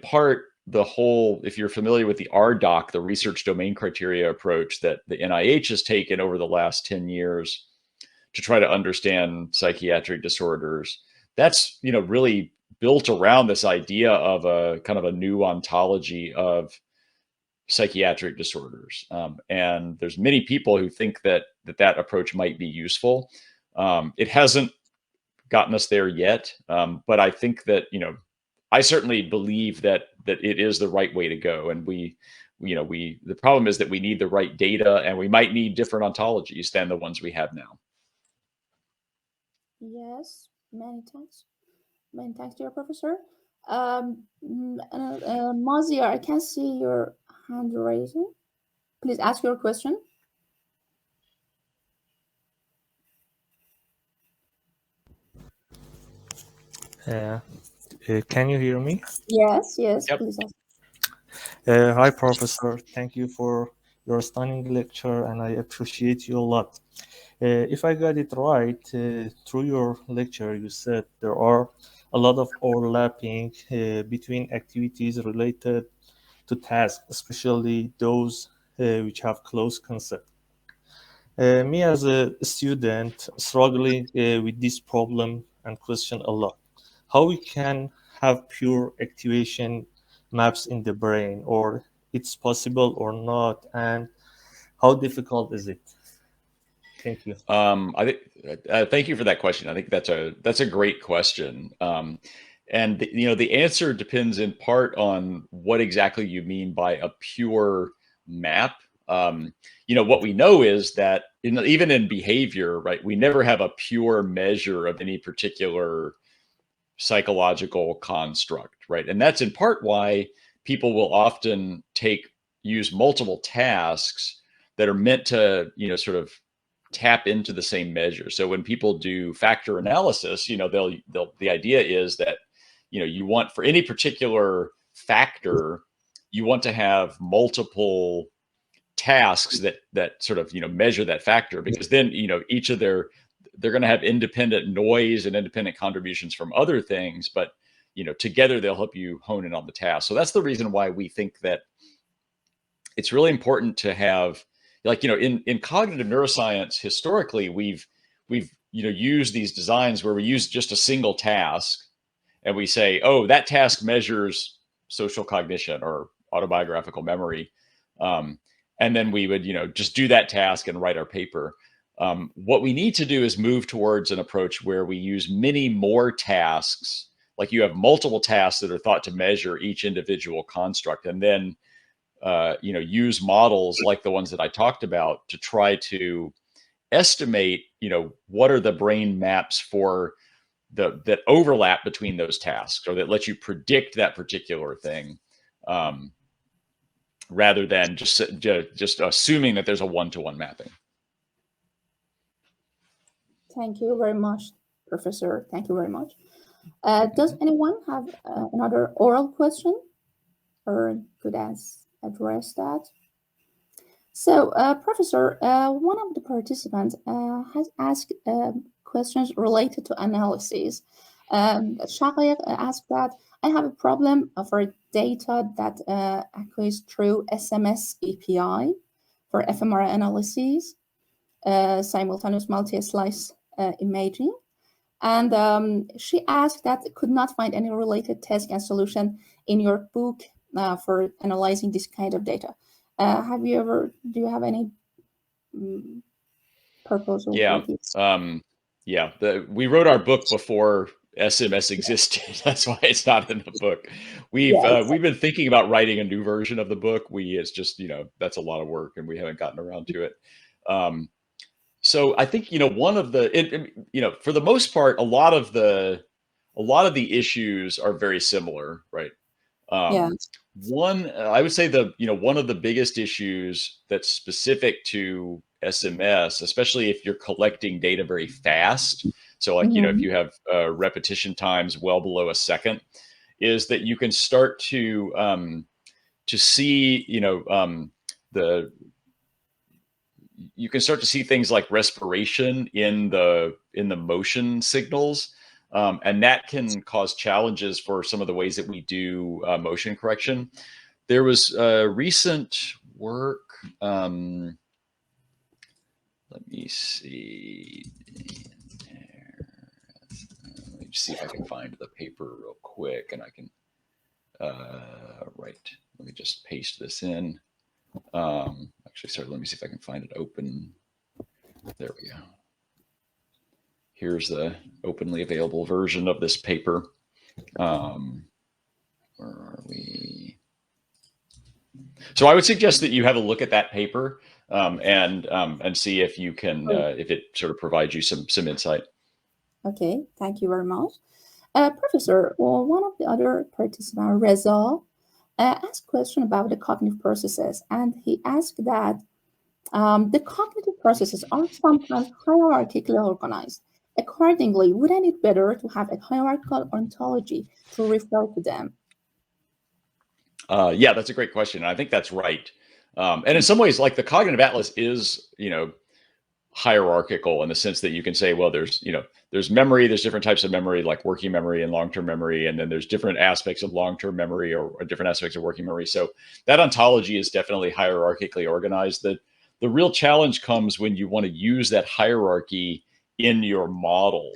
part, if you're familiar with the RDoC, the research domain criteria approach that the NIH has taken over the last 10 years to try to understand psychiatric disorders, that's, really built around this idea of a kind of a new ontology of psychiatric disorders. And there's many people who think that approach might be useful. It hasn't gotten us there yet, but I think that, I certainly believe that it is the right way to go. And the problem is that we need the right data, and we might need different ontologies than the ones we have now. Yes, many thanks. Many thanks, dear professor. Mazia, I can see your hand raising. Please ask your question. Can you hear me? Yes, Yep. please ask. Hi, Professor. Thank you for your stunning lecture, and I appreciate you a lot. If I got it right, through your lecture, you said there are a lot of overlapping between activities related to tasks, especially those which have close concept. Me as a student struggling with this problem and question a lot, how we can have pure activation maps in the brain, or it's possible or not, and how difficult is it? Thank you. I think thank you for that question. I think that's a great question. And the answer depends in part on what exactly you mean by a pure map. What we know is that even in behavior, right, we never have a pure measure of any particular psychological construct, right? And that's in part why people will often use multiple tasks that are meant to, sort of tap into the same measure. So when people do factor analysis, the idea is that, you want for any particular factor, you want to have multiple tasks that sort of, measure that factor, because then, each of they're going to have independent noise and independent contributions from other things, but, together they'll help you hone in on the task. So that's the reason why we think that it's really important to have, like, in cognitive neuroscience, historically, we've used these designs where we use just a single task and we say, oh, that task measures social cognition or autobiographical memory. And then we would, just do that task and write our paper. What we need to do is move towards an approach where we use many more tasks, like you have multiple tasks that are thought to measure each individual construct, and then use models like the ones that I talked about to try to estimate, what are the brain maps for that overlap between those tasks, or that let you predict that particular thing, rather than just assuming that there's a one-to-one mapping. Thank you very much, Professor. Thank you very much. Does anyone have another oral question, or could address that? So, Professor, one of the participants has asked questions related to analysis. Shaqaiq asked that I have a problem for data that accrues through SMS API for fMRI analysis, simultaneous multi-slice imaging. And she asked that could not find any related test and solution in your book for analyzing this kind of data. Do you have any proposal? Yeah. We wrote our book before SMS existed. That's why it's not in the book. We've been thinking about writing a new version of the book. It's just, that's a lot of work and we haven't gotten around to it. So I think, one of the, for the most part, a lot of the issues are very similar, right? One, I would say one of the biggest issues that's specific to SMS, especially if you're collecting data very fast. So like, if you have repetition times well below a second, is that you can start to see, you can start to see things like respiration in the motion signals. And that can cause challenges for some of the ways that we do motion correction. There was recent work. Let me see. Let me see if I can find the paper real quick, and I can. Right. Let me just paste this in. Actually, sorry. Let me see if I can find it open. There we go. Here's the openly available version of this paper. Where are we? So I would suggest that you have a look at that paper and see if you can, if it sort of provides you some insight. Okay, thank you very much. Professor, one of the other participants, Reza, asked a question about the cognitive processes, and he asked that the cognitive processes are sometimes hierarchically organized. Accordingly, wouldn't it be better to have a hierarchical ontology to refer to them? Yeah, that's a great question. And I think that's right. And in some ways, like the cognitive atlas is, hierarchical in the sense that you can say, well, there's memory, there's different types of memory, like working memory and long-term memory. And then there's different aspects of long-term memory or different aspects of working memory. So that ontology is definitely hierarchically organized. The real challenge comes when you want to use that hierarchy in your model,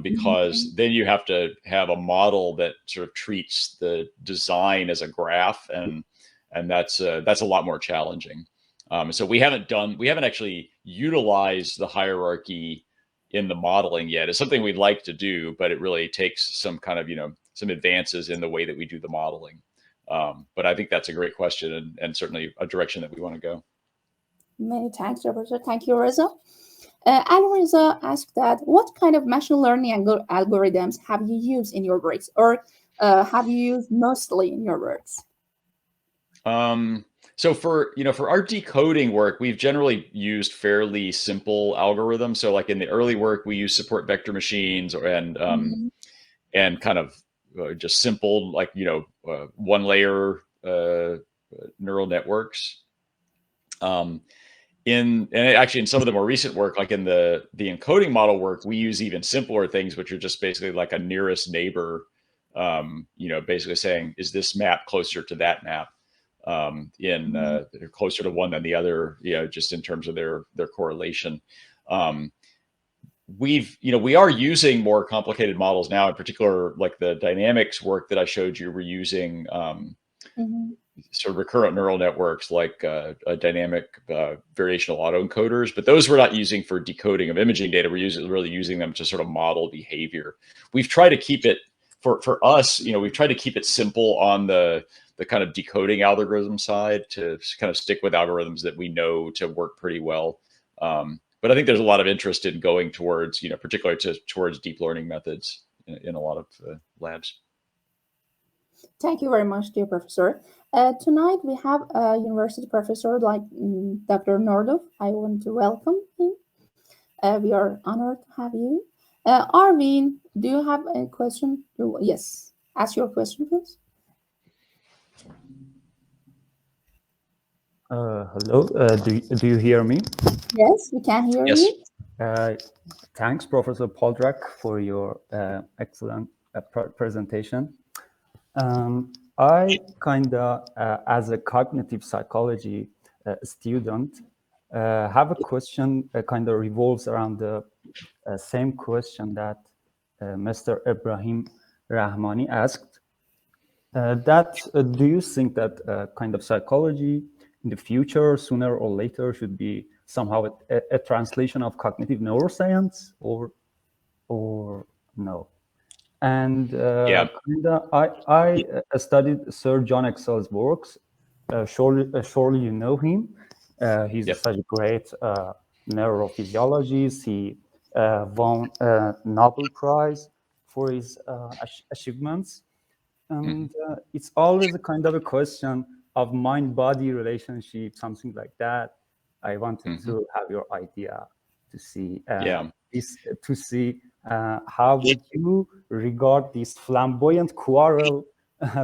because then you have to have a model that sort of treats the design as a graph, and that's a lot more challenging. So we haven't actually utilized the hierarchy in the modeling yet. It's something we'd like to do, but it really takes some kind of, some advances in the way that we do the modeling. But I think that's a great question and certainly a direction that we want to go. Many thanks, Roberto. Thank you, Reza. Al-Reza asked that, what kind of machine learning algorithms have you used in your works, or have you used mostly in your works? So for our decoding work, we've generally used fairly simple algorithms. So like in the early work, we use support vector machines and kind of just simple like one layer neural networks. Actually in some of the more recent work, like in the encoding model work, we use even simpler things, which are just basically like a nearest neighbor. Basically saying, is this map closer to that map? They're closer to one than the other, just in terms of their correlation. We are using more complicated models now, in particular, like the dynamics work that I showed you, we're using sort of recurrent neural networks like a dynamic variational autoencoders, but those we're not using for decoding of imaging data. We're really using them to sort of model behavior. We've tried to keep it, for us, we've tried to keep it simple on the kind of decoding algorithm side, to kind of stick with algorithms that we know to work pretty well. But I think there's a lot of interest in going towards, particularly towards deep learning methods in a lot of labs. Thank you very much, dear professor. Tonight we have a university professor like Dr. Nordov. I want to welcome him. We are honored to have you. Arvin, do you have a question? Yes, ask your question, please. Hello, do you hear me? Yes, we can hear you. Thanks, Professor Poldrack, for your excellent presentation. I kind of, as a cognitive psychology student, have a question kind of revolves around the same question that Mr. Ibrahim Rahmani asked. Do you think that kind of psychology in the future, sooner or later, should be somehow a translation of cognitive neuroscience, or no? And I studied Sir John Excel's works. Surely you know him. He's such a great neurophysiologist. He won a Nobel Prize for his achievements. And it's always a kind of a question of mind-body relationship, something like that. I wanted to have your idea to see how would you regard this flamboyant quarrel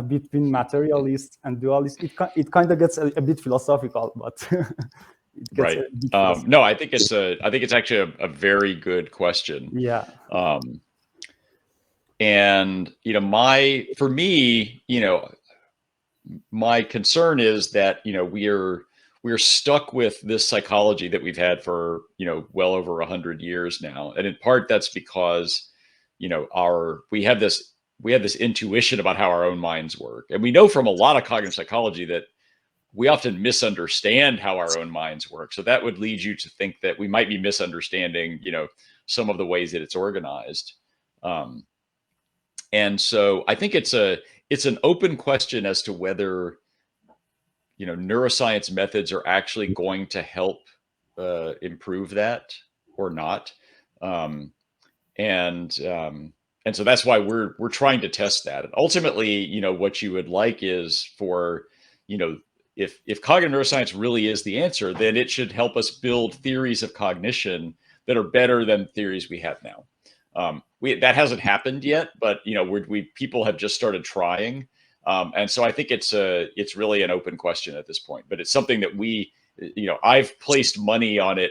between materialists and dualists. It kind of gets a bit philosophical, but it gets a bit philosophical. No, I think it's actually a very good question. Yeah. And for me, my concern is that we're stuck with this psychology that we've had for well over 100 years now, and in part that's because we have this intuition about how our own minds work, and we know from a lot of cognitive psychology that we often misunderstand how our own minds work. So that would lead you to think that we might be misunderstanding some of the ways that it's organized. And so I think it's an open question as to whether neuroscience methods are actually going to help improve that or not. And so that's why we're trying to test that. And ultimately, what you would like is for if cognitive neuroscience really is the answer, then it should help us build theories of cognition that are better than theories we have now. That hasn't happened yet, but people have just started trying, and so I think it's really an open question at this point. But it's something that I've placed money on it,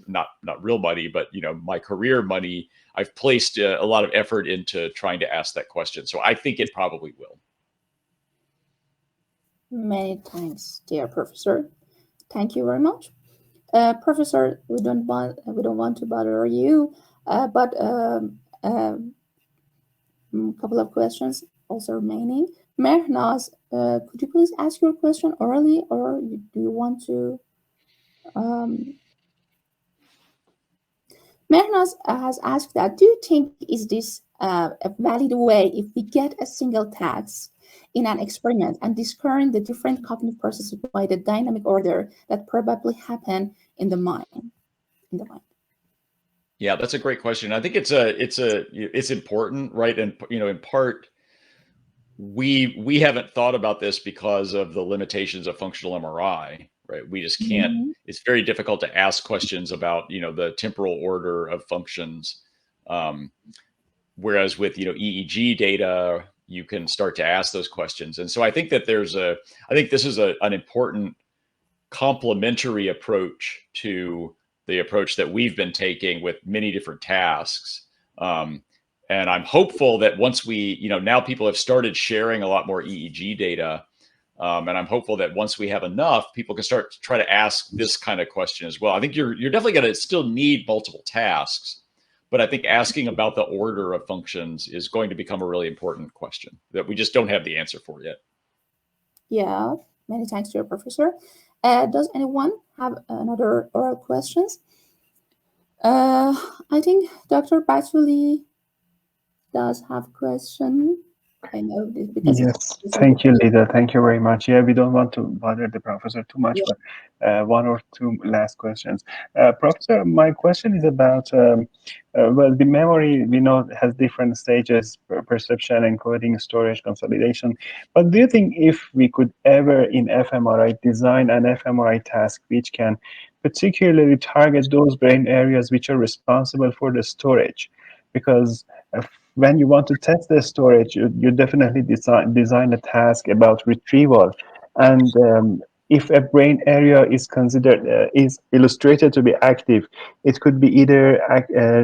not real money, but my career money. I've placed a lot of effort into trying to ask that question, so I think it probably will. Many thanks, dear professor. Thank you very much, Professor. We don't want to bother you. But a couple of questions also remaining. Mehnaz, could you please ask your question orally, or do you want to? Mehnaz has asked that, do you think is this a valid way if we get a single task in an experiment and discern the different cognitive processes by the dynamic order that probably happen in the mind? Yeah, that's a great question. I think it's important, right? And in part, we haven't thought about this because of the limitations of functional MRI, right? We just can't. Mhm. It's very difficult to ask questions about the temporal order of functions. Whereas with EEG data, you can start to ask those questions. And so I think that I think this is an important complementary approach to the approach that we've been taking with many different tasks. And I'm hopeful that once we, now people have started sharing a lot more EEG data. And I'm hopeful that once we have enough, people can start to try to ask this kind of question as well. I think you're definitely going to still need multiple tasks, but I think asking about the order of functions is going to become a really important question that we just don't have the answer for yet. Yeah, many thanks to your professor. Does anyone have another oral questions? I think Dr. Batuli does have question. I know this because Yes, thank you, Lida. Thank you very much. Yeah, we don't want to bother the professor too much, Yeah. but one or two last questions. Professor, my question is about, well, the memory we know has different stages: perception, encoding, storage, consolidation. But do you think if we could ever in fMRI design an fMRI task which can particularly target those brain areas which are responsible for the storage? Because when you want to test the storage, you definitely design a task about retrieval. And if a brain area is considered, is illustrated to be active, it could be either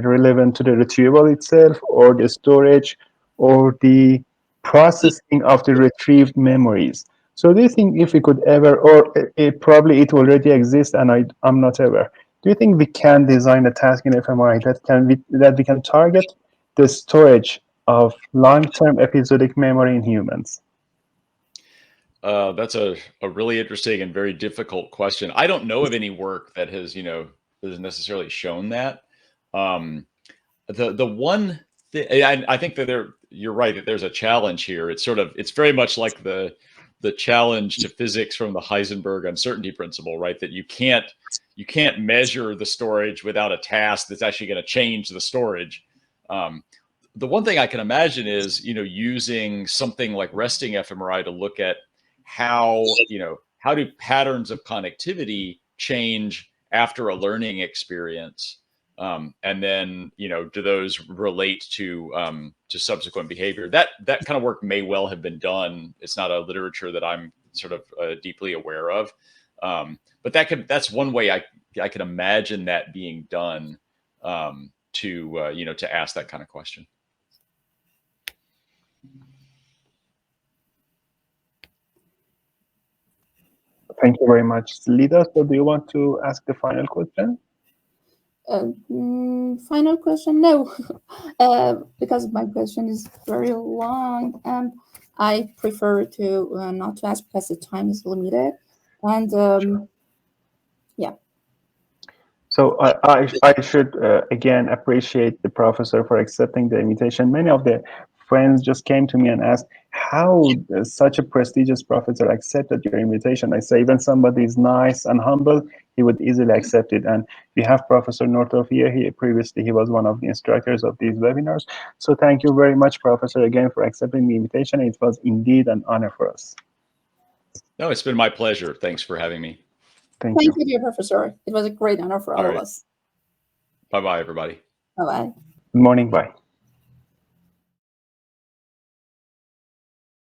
relevant to the retrieval itself or the storage or the processing of the retrieved memories. So do you think if we could ever, or probably it already exists and I'm not aware, do you think we can design a task in fMRI that we can target the storage of long-term episodic memory in humans? That's a really interesting and very difficult question. I don't know of any work that has necessarily shown that. The one thing I think that you're right that there's a challenge here. It's very much like the challenge to physics from the Heisenberg uncertainty principle, right? That you can't measure the storage without a task that's actually going to change the storage. The one thing I can imagine is using something like resting fMRI to look at how do patterns of connectivity change after a learning experience, and then do those relate to subsequent behavior? That kind of work may well have been done. It's not a literature that I'm sort of deeply aware of, but that's one way I can imagine that being done, to ask that kind of question. Thank you very much, Lida. So do you want to ask the final question? Final question? No, because my question is very long, and I prefer to not to ask because the time is limited. And yeah. So I should again appreciate the professor for accepting the invitation. Many of the friends just came to me and asked how such a prestigious professor accepted your invitation. I say even somebody is nice and humble, he would easily accept it. And we have Professor Northrop here. Previously he was one of the instructors of these webinars. So thank you very much, Professor, again for accepting the invitation. It was indeed an honor for us. No, it's been my pleasure. Thanks for having me. Thank you, dear professor. It was a great honor for all of us. Bye-bye, everybody. Bye-bye. Good morning. Bye.